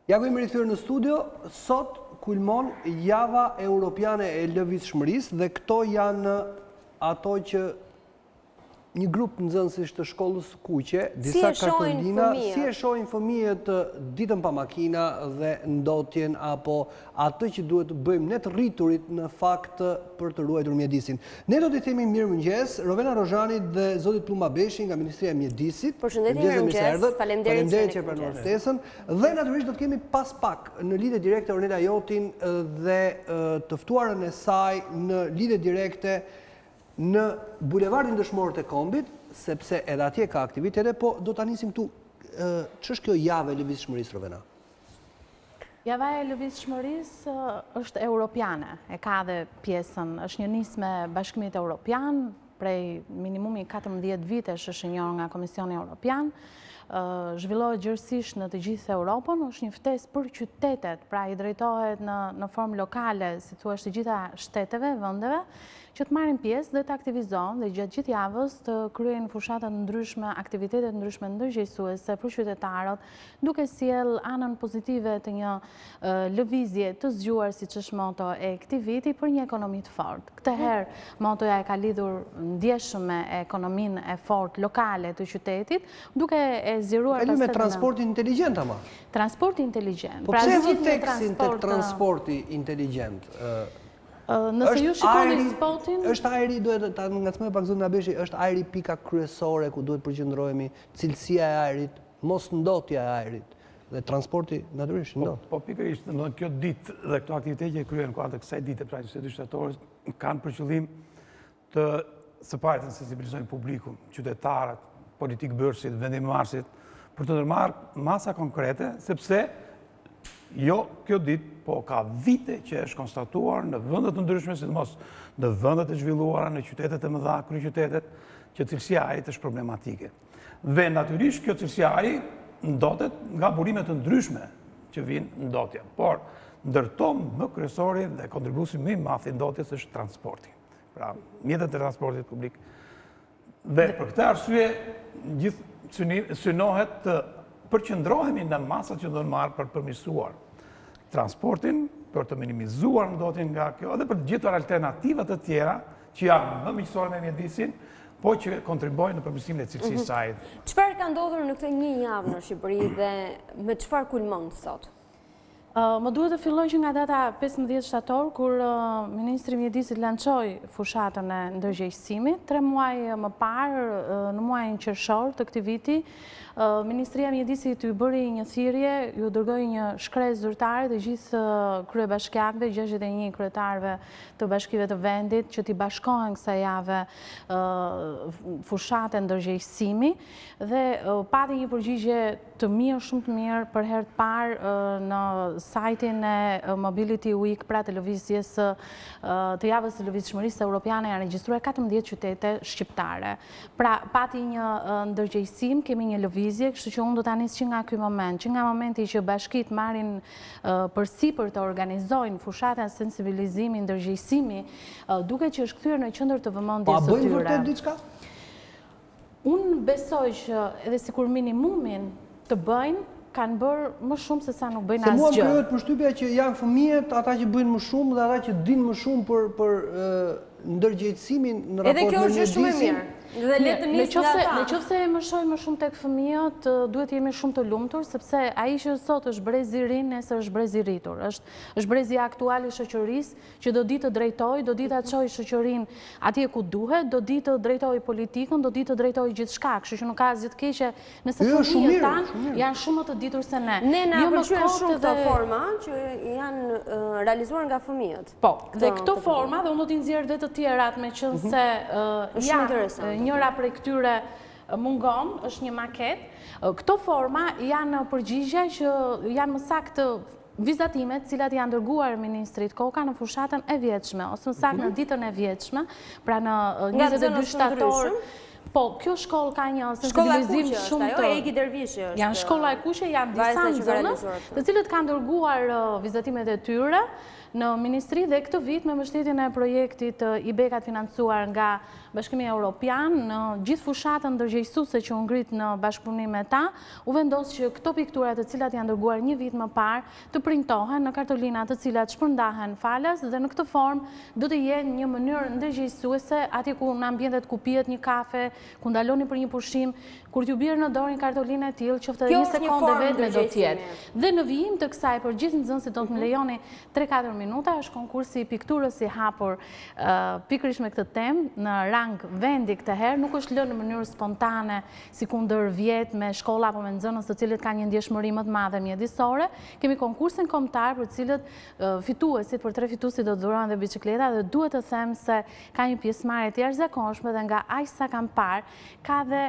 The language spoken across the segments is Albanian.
Ja ku jemi rikthyer në studio, sot kulmon java europiane e lëvizshmërisë dhe këto janë ato që një grup nxënësish të shkollës kuqe, disa kartolina, si e shohin fëmijët ditën pa makina dhe ndotjen apo atë që duhet të bëjmë ne të rriturit në fakt për të ruajtur mjedisin. Ne do t'i themi mirëmëngjes Rovena Rozhani dhe zotit Plumba Beshi nga Ministria e Mjedisit. Përshëndetje, mirëmëngjes. Faleminderit që pranuar ftesën. Dhe natyrisht do të kemi pas pak në lidhje direkte Ornela Jotin dhe të ftuarën e saj në lidhje direkte në bulevardin dëshmorët e Kombit, sepse edhe atje ka aktivitete, po do ta nisim këtu. Ç'është kjo javë e lëvizshmërisë, Rovena? Java e lëvizshmërisë është europiane, e ka dhe pjesën, është një nismë me Bashkimit Evropian, prej minimumi 14 vitesh është njohur nga Komisioni Evropian, zhvillohet gjërësisht në të gjithë Europën, është një ftesë për qytetet, pra i drejtohet në formë lokale, si thua të gjitha shteteve, vendeve, që të marrin pjesë dhe të aktivizohen dhe gjatë gjithë javës të kryejnë fushatat ndryshme, aktivitetet ndryshme ndërgjegjësuese për qytetarët, duke sjell anën pozitive të një lëvizje të zgjuar, siç është moto e këtij viti, për një ekonomi të fortë. Këtë herë motoja e ka lidhur ndjeshëm me ekonominë e fortë lokale të qytetit, duke e zgjeruar me transportin inteligjent ama. Transporti inteligjent. Po pse vë teksin tek transporti inteligjent? Nëse ju shikoni spotin... është ajri, duhet ta ngacmoj pak zonë Beshi, është ajri pika kryesore ku duhet përqendrohemi, cilësia e ajrit, mos ndotja e ajrit dhe transporti natyrisht ndot. Po pikërisht, domethënë kjo ditë dhe këto aktivitete që kryhen kuadër kësaj dite, pra 22 shtator, kanë për qëllim të së pari të sensibilizojnë publikun, qytetarët, politik bërësit, vendimarrësit, për të ndërmarrë masa konkrete, sepse jo kjo ditë, po ka vite që është konstatuar në vendet të ndryshme, sidomos në vendet e zhvilluara, në qytetet e mëdha, kryeqytetet, që cilësia e ajrit është problematike. Dhe natyrisht kjo cilësia e ajrit ndotet nga burimet të ndryshme që vijnë ndotja. Por ndërto më kryesori dhe kontribusi më i madh i ndotjes është transporti. Pra, mjetet e transportit publik. Dhe për këtë arsye gjithë synohet të përqendrohemi në masat që do të marrë për përmirësuar transportin, për të minimizuar ndotjen nga kjo, dhe për të gjetur alternativat të tjera që janë më miqësore me mjedisin, po që kontribuojnë në përmirësimin e cilësisë së ajrit. Çfarë ka ndodhur në këtë një javë në Shqipëri dhe me çfarë kulmon sot? Më duhet të filloj që nga data 15 shtator, kur Ministri i Mjedisit lançoi fushatën e ndërgjegjësimit, 3 muaj më parë, në muajin qershor të këtij viti, Ministria e Mjedisit ju bëri një thirrje, ju dërgoi një shkresë zyrtare të gjithë kryebashkiakëve, 61 kryetarëve të bashkive të vendit, që t'i bashkohen kësaj jave fushatë ndërgjegjësimi, dhe pati një përgjigje të mirë, shumë të mirë, për herë të parë në sajtin e Mobility Week, pra të lëvizjes të javës së lëvizshmërisë europiane, janë regjistruar 14 qytete shqiptare. Pra, pati një ndërgjegjësim, kemi një lëvizje, kështu që unë do ta nis që nga ky moment, që nga momenti që bashkit marrin përsipër të organizojnë fushatën sensibilizimi, ndërgjegjësimi, duke që është kthyer në qendër të vëmendjes së tyre. Po bëjnë vërtet diçka? Unë besoj që edhe sikur minimumin të bëjnë, kanë bërë më shumë se sa nuk bëjnë asgjë. Se mua më krijohet përshtypja që janë fëmijët, ata që bëjnë më shumë dhe ata që dinë më shumë për ndërgjegjësimin në raport me mjedisin. Edhe kjo është shumë e mirë. Dhe le të nis nga ata. Nëse e mësoj më shumë tek fëmijët, duhet jemi shumë të lumtur, sepse ai që sot është brezi i ri, nesër është brezi i rritur. Është brezi aktual i shoqërisë që do ditë të drejtojë, do ditë të çojë shoqërinë atje ku duhet, do ditë të drejtojë politikën, do ditë të drejtojë gjithçka. Kështu që nuk ka asgjë të keqe nëse fëmijët tanë janë shumë më të ditur se ne. Ne na pëlqejnë shumë këto forma që janë realizuar nga fëmijët. Po, dhe këto forma, dhe unë do t'i nxjerr dhe të tjerat, meqense janë njëra prej këtyre mungon, është një maket. Këto forma janë përgjigje që janë më saktë vizatimet, cilat janë dërguar Ministrit Koka në fushatën e vjetshme, ose më saktë në ditën e vjetshme, pra në 22 shtator. Po, kjo shkollë ka një sensibilizim shumë të... Egi Dervishi është... Janë shkolla e kuqe, janë disa nxënës, të cilët kanë dërguar vizatimet e tyre në Ministri dhe këtë vit me mbështetjen e projektit IBEK financuar nga Bashkimi Evropian në gjithë fushatën ndërgjegjësuese që u ngrit në bashkëpunim me ta, u vendos që këto piktura të cilat janë dërguar një vit më parë të printohen në kartolina të cilat shpërndahen falas dhe në këtë formë do të jenë një mënyrë ndërgjegjësuese aty ku në ambientet ku pihet një kafe, ku ndaloni për një pushim, kur t'ju bjerë në dorë një kartolinë e tillë, qoftë edhe një sekondë vetëm do të jetë. Dhe në vijim të kësaj për gjithë nxënësit do të më lejoni 3-4 minuta është konkursi i pikturës i hapur pikërisht me këtë temë në rang vendi këtë herë, nuk është lënë në mënyrë spontane si kundër vjet me shkolla apo me nxënës të cilët kanë një ndjeshmëri më të madhe mjedisore. Kemi konkursin kombëtar për cilët fituesit, për 3 fituesit do të dhurohen dhe biçikleta dhe duhet të them se ka një pjesëmarrje të jashtëzakonshme dhe nga aq sa kam parë, ka dhe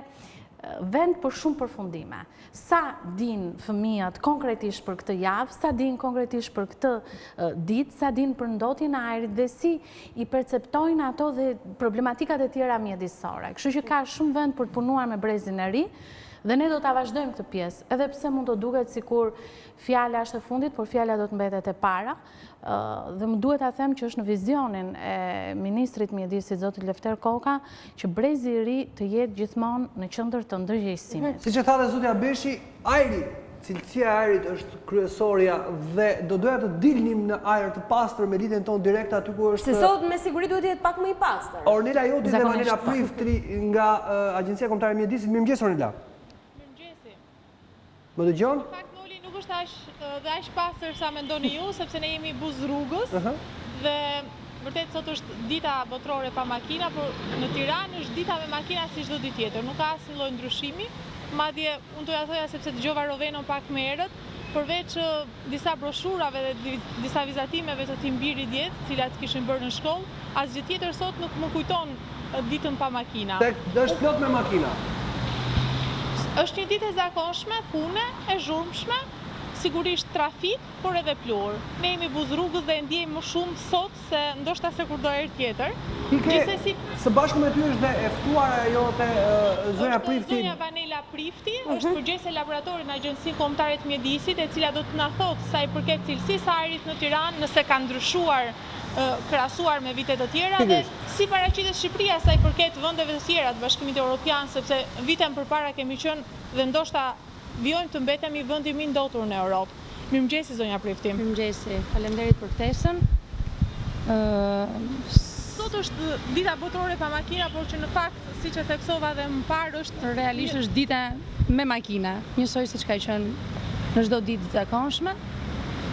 vend për shumë përfundime. Sa din fëmijët konkretisht për këtë javë, sa din konkretisht për këtë ditë, sa din për ndotjen e ajrit dhe si i perceptojnë ato dhe problematikat e tjera mjedisore. Kështu që ka shumë vend për të punuar me brezin e ri. Dhe ne do ta vazhdojmë këtë pjesë, edhe pse mund të duket sikur fjala është e fundit, por fjala do të mbetet e para. Dhe më duhet ta them që është në vizionin e Ministrit Mjedisit Zotit Lefter Koka që brezi i ri të jetë gjithmonë në qendër të ndërgjegjësimit. Siç e tha dhe zotja Beshi, ajri, cilësia e ajrit është kryesorja dhe do doja të dilnim në ajër të pastër me lidhjen tonë direkte aty ku është. Se sot me siguri duhet të jetë pak më i pastër. Ornela Joti dhe Vanela Priftri nga Agjencia Kombëtare e Mjedisit. Mirëmëngjes Ornela. Më dëgjon? Në fakt, Noli, nuk është aq pastër sa mendoni ju, sepse ne jemi buz rrugës dhe vërtet sot është dita botërore pa makina, por në Tiranë është dita me makina si çdo ditë tjetër. Nuk ka asnjë lloj ndryshimi. Madje unë doja thoja sepse dëgjova Rovenon pak më herët, përveç disa broshurave dhe disa vizatimeve të Timbiri djetë, cilat kishin bërë në shkollë, asgjë tjetër sot nuk më kujton ditën pa makina. Është plot me makina. Është një ditë e zakonshme, pune, e zhurmshme, sigurisht trafik, por edhe plur. Ne jemi buz rrugës dhe ndjejmë më shumë sot se ndoshta se kurdo herë tjetër. Së bashku me ty është dhe e ftuara jote zonja Prifti. Zonja Vanela Prifti është përgjegjëse e laboratorit në Agjencinë Kombëtare të Mjedisit, e cila do të na thotë sa i përket cilësisë së ajrit në Tiranë, nëse ka ndryshuar krahasuar me vite të tjera dhe si paraqitet Shqipëria sa i përket vendeve të tjera të Bashkimit Evropian, sepse vite më përpara kemi qenë dhe ndoshta vijojmë të mbetemi vendi më i ndotur në Europë. Mirëmëngjesi zonja Prifti. Mirëmëngjesi. Faleminderit për ftesën. Sot është dita botërore pa makina, por që në fakt, siç e theksova dhe më parë, është realisht është dita me makina, njësoj siç ka qenë në çdo ditë të zakonshme.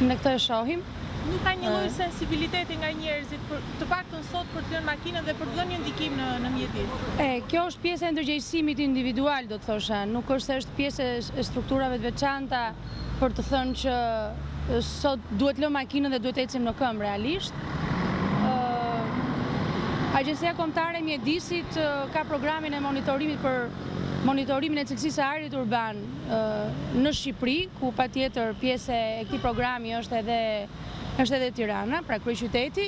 Ne këtë e shohim. Nuk ka një lloj sensibiliteti nga njerëzit, të paktën sot për të lënë makinën dhe për të dhënë një ndikim në mjedis. Kjo është pjesë e ndërgjegjësimit individual, do të thosha. Nuk është se është pjesë e strukturave të veçanta për të thënë që sot duhet lë makinën dhe duhet ecim në këmbë realisht. Agjencia Kombëtare e Mjedisit ka programin e monitorimit për monitorimin e cilësisë së ajrit urban në Shqipëri, ku patjetër pjesë e këtij programi është edhe Tirana, pra kryeqyteti.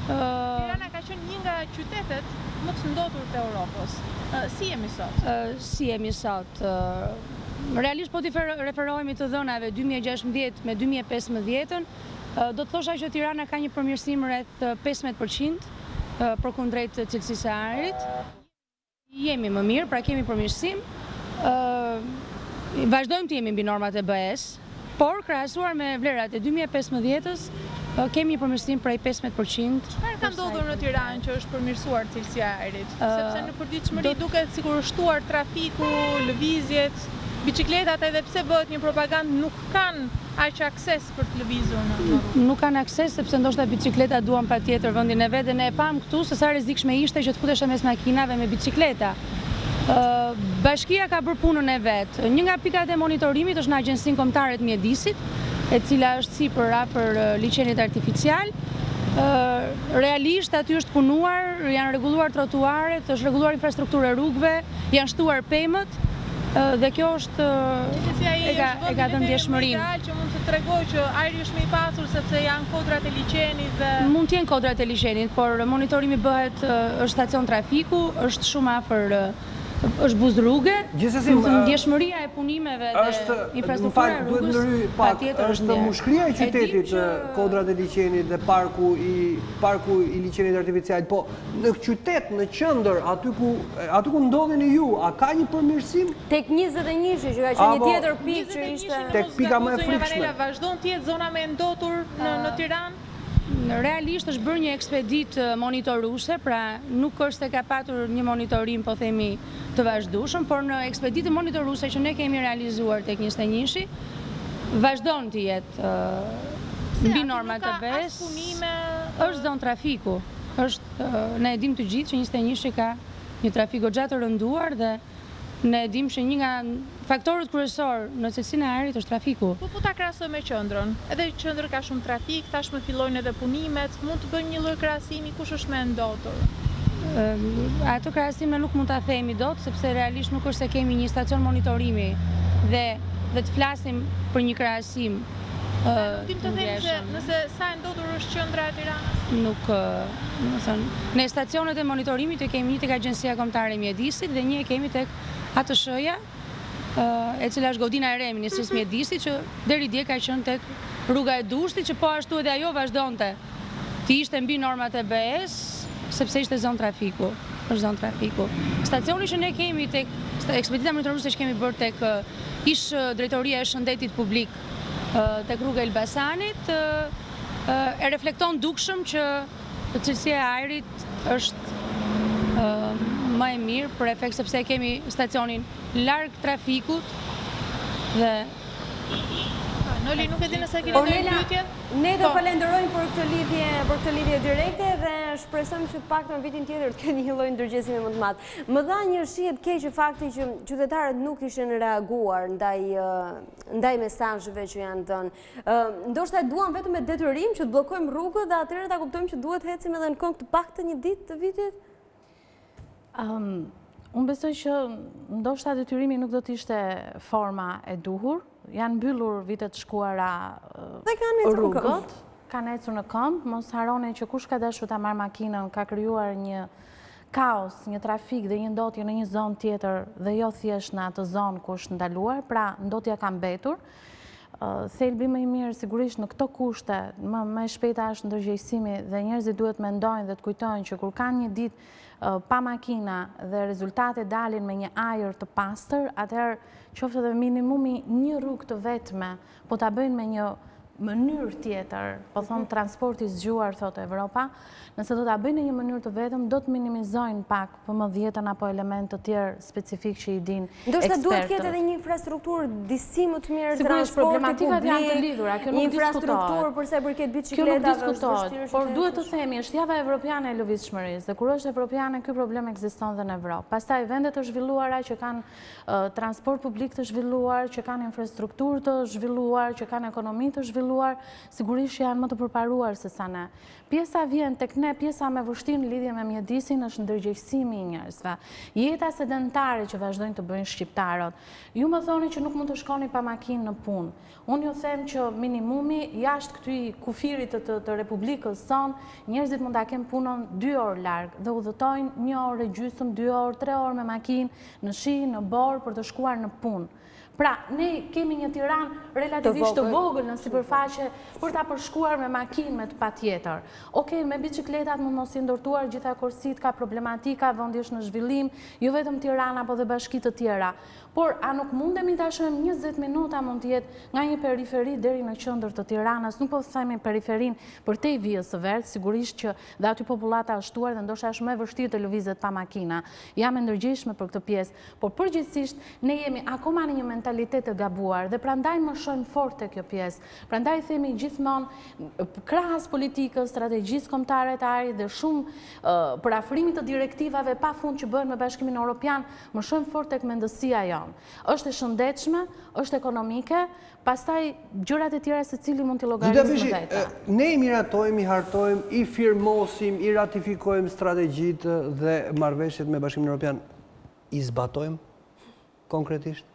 Tirana ka qenë një nga qytetet më të ndotur të Europës. Si jemi sot? Si jemi sot? Realisht po t'i referohemi të dhënave 2016 me 2015, do të thosha që Tirana ka një përmirësim rreth 15% përkundrejt cilësisë së ajrit. Jemi më mirë, pra kemi përmirësim. Vazhdojmë të jemi mbi normat e BE-s, por krahasuar me vlerat e 2015-s kemi një përmirësim prej 15%. Çfarë ka ndodhur në Tiranë që është përmirësuar cilësia e ajrit? Sepse në përditshmëri duket sikur është shtuar trafiku, lëvizjet, biçikletat, edhe pse bëhet një propagandë, nuk kanë aq akses për të lëvizur në rrugë. Nuk kanë akses sepse ndoshta biçikletat duan patjetër vendin e vet dhe ne e pam këtu se sa rrezikshme ishte që të futeshe mes makinave me biçikleta. Bashkia ka bërë punën e vet. Një nga pikat e monitorimit është në Agjencinë Kombëtare të Mjedisit, e cila është sipër afër liçenit artificial. Realisht aty është punuar, janë rregulluar trotuaret, është rregulluar infrastruktura e rrugëve, janë shtuar pemët. Dhe kjo është e ka dhënë ndjeshmërinë. Që mund të tregoj që ajri është më i pasur sepse janë kodrat e liçenit dhe mund të jenë kodrat e liçenit, por monitorimi bëhet është stacion trafiku, është shumë afër është buzrruge, Gjithsesi, ndjeshmëria e punimeve dhe infrastruktura e rrugës, patjetër është në mushkëria e qytetit kodrat e liçenit dhe parku i liçenit artificial, po në qytet, në qendër, aty ku ndodheni ju, a ka një përmirësim? Tek 21-shi që ka qenë një tjetër pikë që ishte tek pika më e frikshme. Vazhdon të jetë zona me ndotur në Tiranë? Realisht është bërë një ekspedit monitoruese, pra nuk është se ka patur një monitorim, po themi, të vazhdueshëm, por në ekspeditë monitoruese që ne kemi realizuar tek 21-shi, vazhdon të jetë mbi normat të BE-s, është zonë trafiku. Ne e dim të gjithë që 21-shi ka një trafik goxha të rënduar dhe ne e dim që një nga faktorët kryesor në cilësinë e ajrit është trafiku. Po ta krahasoj me qendrën. Edhe qendra ka shumë trafik, tashmë fillojnë edhe punimet, mund të bëjmë një lloj krahasimi kush është më ndotur? Ato krahasim ne nuk mund ta themi dot, sepse realisht nuk është se kemi një stacion monitorimi dhe të flasim për një krahasim. Dim të themi se nëse sa e ndotur është qendra e Tiranës? Nuk, ne stacionet e monitorimit e kemi një tek Agjencia Kombëtare e Mjedisit dhe një e kemi tek ATSH-ja, e cila është Godina e Re e Ministrisë Mjedisit, që deri dje ka qenë tek rruga e Dushtit, që po ashtu edhe ajo vazhdonte të ishte mbi normat e BE-s, sepse ishte zonë trafiku. Është zonë trafiku. Stacioni që ne kemi tek ekspedita monitoruese që kemi bërë tek ish Drejtoria e Shëndetit Publik tek rruga Elbasanit, e reflekton dukshëm që cilësia e ajrit është më e mirë për efekt sepse kemi stacionin larg trafikut dhe Noli, nuk e di nëse keni ndonjë pyetje? Ne të falenderojmë për këtë lidhje direkte dhe shpresojmë që paktën vitin tjetër të keni një lloj ndërgjegjësimi më të madh. Më dha një shihet keq fakti që qytetarët nuk ishin reaguar ndaj mesazheve që janë dhënë. Ndoshta duan vetëm me detyrim që të bllokojmë rrugët dhe atëherë ta kuptojmë që duhet hecim edhe në këngë të paktën një ditë të vitit. Unë besoj që ndoshta detyrimi nuk do të ishte forma e duhur. Janë mbyllur vitet shkuara rrugët, kanë ecur në këmbë, mos harroni që kush ka dashur ta marrë makinën ka krijuar një kaos, një trafik dhe një ndotje në një zonë tjetër dhe jo thjesht në atë zonë ku është ndaluar, pra ndotja ka mbetur. Thelbi më i mirë sigurisht në këto kushte, më e shpejta është ndërgjegjësimi dhe njerëzit duhet mendojnë dhe të kujtojnë që kur kanë një ditë pa makina dhe rezultate dalin me një ajër të pastër, atëherë qoftë edhe minimumi një rrugë të vetme, po ta bëjnë me një mënyrë tjetër, po thonë transporti zgjuar, thotë Evropa, nëse do ta bëjnë në një mënyrë të vetëm, do të minimizojnë pak pëmëdhjetën apo element të tjerë specifik që i din ekspertët. Ndoshta duhet ketë edhe një infrastrukturë disi më të mirë transporti publik, një infrastrukturë për sa i përket bicikletave, por duhet të themi, është java evropiane e lëvizshmërisë, dhe kur është evropiane, ky problem ekziston dhe në Evropë. Pastaj vendet të zhvilluara që kanë transport publik të zhvilluar, që kanë infrastrukturë të zhvilluar, që kanë ekonomi të zhvilluar, sigurisht janë më të përparuar se sa ne. Pjesa vjen tek ne, pjesa me vështirë në lidhje me mjedisin është ndërgjegjësimi i njerëzve. Jeta sedentare që vazhdojnë të bëjnë shqiptarët. Ju më thoni që nuk mund të shkoni pa makinë në punë. Unë ju them që minimumi jashtë këtij kufirit të Republikës son, njerëzit mund ta kenë punën 2 orë larg dhe udhëtojnë 1 orë e gjysmë, 2 orë, 3 orë me makinë në shi, në borë për të shkuar në punë. Pra, ne kemi një Tiranë relativisht të vogël në sipërfaqe për ta përshkuar me makinë me të patjetër. Okej, me bicikletat mund mos i ndërtuar gjitha korsit, ka problematika, vendi është në zhvillim, jo vetëm Tirana, po dhe bashkitë të tjera. Por, a nuk mundemi ta shohim 20 minuta mund të jetë nga një periferi deri në qendër të Tiranës, nuk po themi periferinë përtej vijës së verdh, sigurisht që dhe aty popullata është shtuar dhe ndoshta është më e vështirë të lëvizet pa makina. Jam e ndërgjegjshme për këtë pjesë, por përgjithsisht ne jemi akoma në një mentalitet të gabuar dhe prandaj më shohim fort te kjo pjesë. Prandaj themi gjithmonë krahas politikës, strategjisë kombëtare të ajrit dhe shumë për afrimin të direktivave pafund që bëhen me Bashkimin Evropian, më shohim fort tek mendësia jonë. Është e shëndetshme, është ekonomike, pastaj gjërat e tjera secili mund t'i llogarisë me vete. Ne i miratojmë, i hartojmë, i firmosim, i ratifikojmë strategjitë dhe marrëveshjet me Bashkimin Evropian. I zbatojmë konkretisht?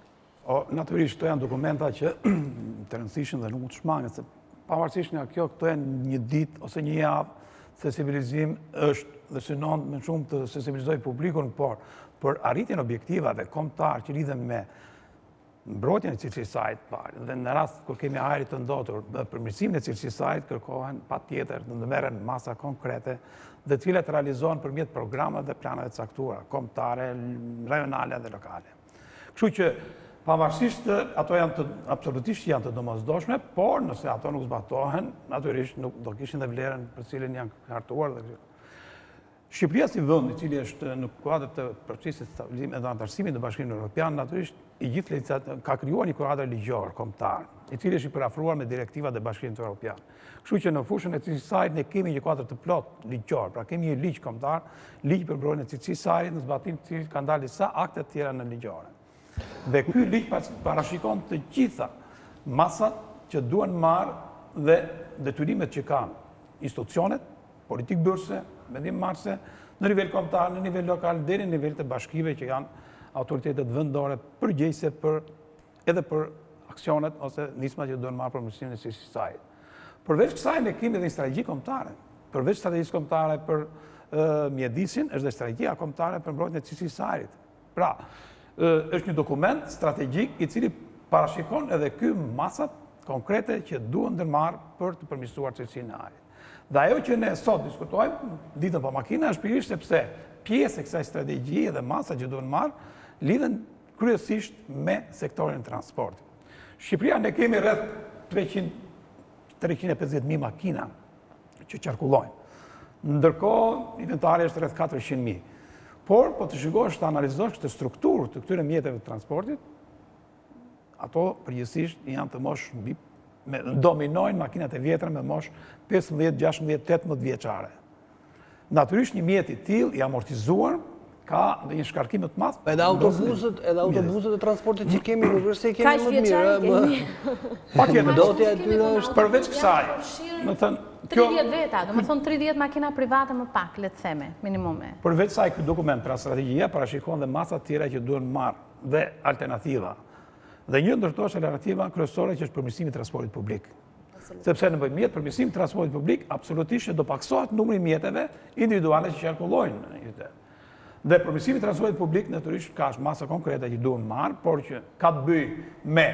Natyrisht, këto janë dokumenta që të rëndësishëm dhe nuk mund të shmanget, se pavarësisht nga kjo, këto janë një ditë ose një javë sensibilizim është dhe synon me shumë të sensibilizoj publikun, por për arritjen objektivave kombëtar që lidhen me mbrojtjen e cilësisë së ajrit parë dhe në rast kur kemi ajrit të ndotur, përmirësimin e cilësisë së ajrit kërkohen patjetër të merren masa konkrete dhe të cilat realizohen përmjet programeve dhe planeve të caktuara, kombëtare, rajonale dhe lokale. Kështu që pavarësisht ato absolutisht janë të domosdoshme, por nëse ato nuk zbatohen, natyrisht nuk do kishin dhe vlerën për cilën janë hartuar dhe Shqipëria si vend, i cili është në kuadër të procesit të stabilizimit dhe antarësimit në Bashkimin Evropian, natyrisht i gjithë ka krijuar një kuadër ligjor kombëtar, i cili është i përafruar me direktivat e Bashkimit Evropian. Kështu që në fushën e cilësisë së ajrit ne kemi një kuadër të plot ligjor, pra kemi një ligj kombëtar, ligj për mbrojtjen e cilësisë së ajrit në zbatim të cilit kanë dalë disa akte të tjera në ligjore. Dhe ky ligj parashikon të gjitha masat që duhen marrë dhe detyrimet që kanë institucionet, politikë bërëse, vendim marrëse, në nivel kombëtar, në nivel lokal, deri në nivel të bashkive që janë autoritetet vendore përgjegjëse edhe për aksionet ose nisma që duhen marrë për përmirësimin e cilësisë së ajrit. Përveç kësaj ne kemi edhe një strategji kombëtare. Përveç strategjisë kombëtare për mjedisin, është dhe strategjia kombëtare për mbrojtjen e cilësisë së ajrit. Pra, është një dokument strategjik i cili parashikon edhe ky masat konkrete që duhen ndërmarrë për të përmirësuar cilësinë e ajrit. Dhe ajo që ne sot diskutojmë, ditën pa makina, është pikërisht sepse pjesë e kësaj strategjie dhe masa që duhen marrë, lidhen kryesisht me sektorin e transportit. Shqipëria ne kemi rreth 350.000 makina që qarkullojnë. Ndërkohë, inventari është rreth 400.000. Por, po të shikosh të analizosh këtë strukturë të këtyre mjeteve të transportit, ato përgjithsisht janë të mosh dominojnë makinat e vjetra me mosh 15, 16, 18 vjeçare. Natyrisht një mjet i tillë i amortizuar ka dhe një shkarkim të madh. Edhe autobuset e transportit që kemi nuk është se kemi më të mirë. Patjetër. Dotja e tyre është përveç kësaj. Do të thënë 30 veta, do të thonë 30 makina private më pak, le të themi, minimume. Përveç kësaj ky dokument, pra strategjia parashikon dhe masa të tjera që duhen marrë dhe alternativa. Dhe një ndër to është alternativa kryesore që është përmirësimi i transportit publik. Sepse në mjet përmirësimi i transportit publik absolutisht do paksohet numri i mjeteve individuale që qarkullojnë në qytet. Dhe përmirësimi i transportit publik natyrisht ka masa konkrete që duhen marrë, por që ka të bëjë me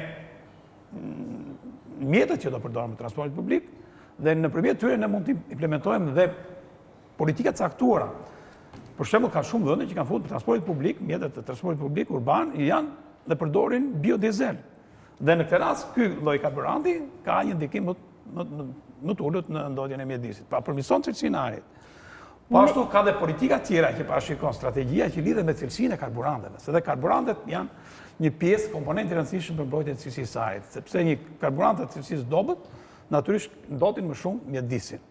mjetet që do përdoren në transportin publik dhe nëpërmjet tyre ne mund të implementojmë dhe politika të caktuara. Për shembull ka shumë vende që kanë futur transportin publik, mjetet e transportit publik urban janë dhe përdorin biodiesel. Dhe në këtë rast, ky lloj karburanti ka një ndikim më të ulët në ndodhjen e mjedisit. Pra përmirëson cilësinë e ajrit. Po ashtu ka dhe politika tjera që parashikon strategjia që lidhet me cilësinë e karburanteve. Se dhe karburantet janë një pjesë komponent i rëndësishëm për mbrojtjen e cilësisë së ajrit. Sepse një karburant të cilësisë dobët, natyrisht ndotin më shumë mjedisin.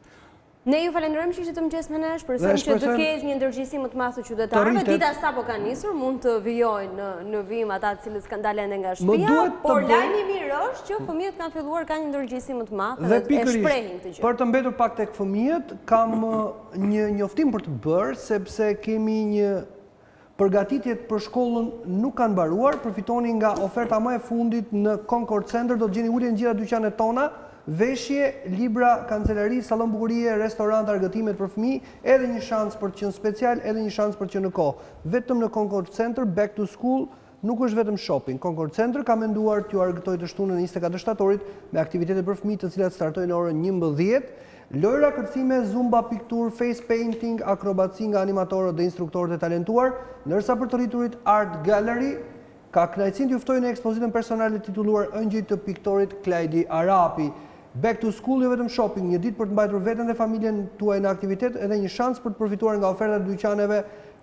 Ne ju falenderojmë që ishte të mëngjes me ne, shpresojmë që të ketë një ndërgjegjësim më të madh të qytetarëve. Dita sapo ka nisur, mund të vijojnë në vim ata të cilët kanë dalë ende nga shtëpia, por lajmi i mirë është që fëmijët kanë filluar kanë një ndërgjegjësim më të madh dhe e shprehin këtë gjë. Për të mbetur pak tek fëmijët, kam një njoftim për të bërë sepse kemi një përgatitjet për shkollën nuk kanë mbaruar, përfitoni nga oferta më e fundit në Concord Center, do të gjeni ulje në gjitha dyqanet tona. Veshje, libra, kancelari, sallon bukurie, restorant, argëtimet për fëmijë, edhe një shans për të qenë special, edhe një shans për të qenë në kohë. Vetëm në Concord Center, Back to School, nuk është vetëm shopping. Concord Center ka menduar t'ju argëtojë të shtunën e 24 shtatorit me aktivitete për fëmijë të cilat startojnë në orën 11. Lojra, kërcime, zumba, piktur, face painting, akrobaci nga animatorët dhe instruktorët e talentuar, ndërsa për të rriturit Art Gallery ka kënaqësinë t'ju ftojë në ekspozitën personale titulluar Ëngjëjt të piktorit Klajdi Arapi. Back to School jo vetëm shopping, një ditë për të mbajtur veten dhe familjen tuaj në aktivitet, edhe një shans për të përfituar nga ofertat e dyqaneve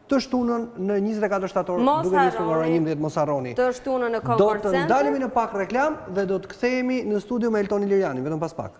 të shtunën në 24 shtator, duke nisur nga ora 11, mos harroni. Të shtunën në Concord Center. Do të ndalemi në pak reklam dhe do të kthehemi në studio me Elton Ilirianin, vetëm pas pak.